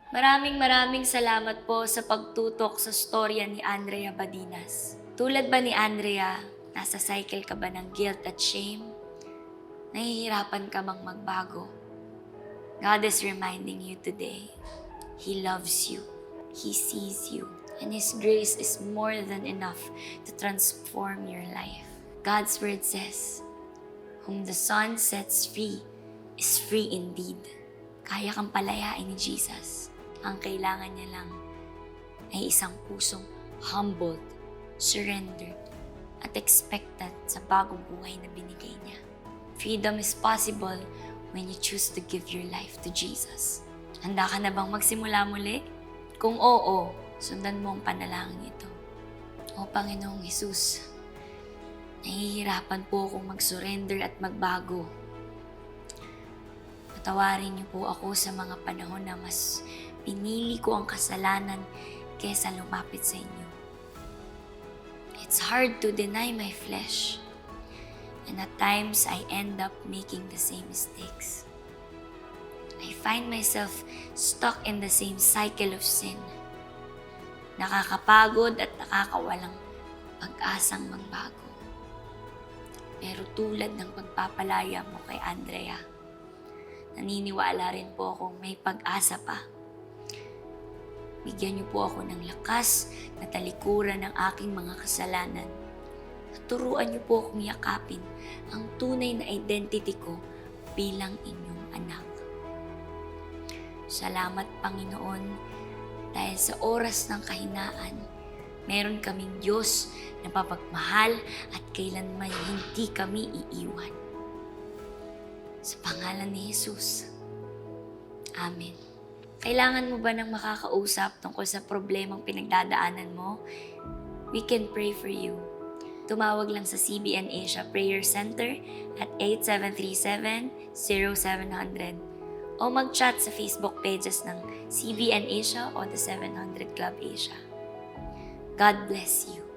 Maraming salamat po sa pagtutok sa storya ni Andrea Badinas. Tulad ba ni Andrea, nasa cycle ka ba ng guilt at shame? Nahihirapan ka bang magbago? God is reminding you today, He loves you, He sees you, and His grace is more than enough to transform your life. God's word says, whom the Son sets free is free indeed. Kaya kang palayain ni Jesus. Ang kailangan niya lang ay isang pusong humbled, surrendered, at expectant sa bagong buhay na binigay niya. Freedom is possible when you choose to give your life to Jesus. Handa ka na bang magsimula muli? Kung oo, sundan mo ang panalangin ito. O Panginoong Hesus, nahihirapan po akong mag-surrender at magbago. Patawarin niyo po ako sa mga panahon na mas pinili ko ang kasalanan kaysa lumapit sa inyo. It's hard to deny my flesh, and at times I end up making the same mistakes. I find myself stuck in the same cycle of sin. Nakakapagod at nakakawalang pag-asang magbago. Pero tulad ng pagpapalaya mo kay Andrea, naniniwala rin po akong may pag-asa pa. Bigyan niyo po ako ng lakas na talikuran ng aking mga kasalanan. At turuan niyo po akong yakapin ang tunay na identity ko bilang inyong anak. Salamat, Panginoon, dahil sa oras ng kahinaan, meron kaming Diyos na papagmahal at kailanman hindi kami iiwan. Sa pangalan ni Jesus. Amen. Kailangan mo ba ng makakausap tungkol sa problemang pinagdadaanan mo? We can pray for you. Tumawag lang sa CBN Asia Prayer Center at 8737-0700 o mag-chat sa Facebook pages ng CBN Asia o The 700 Club Asia. God bless you.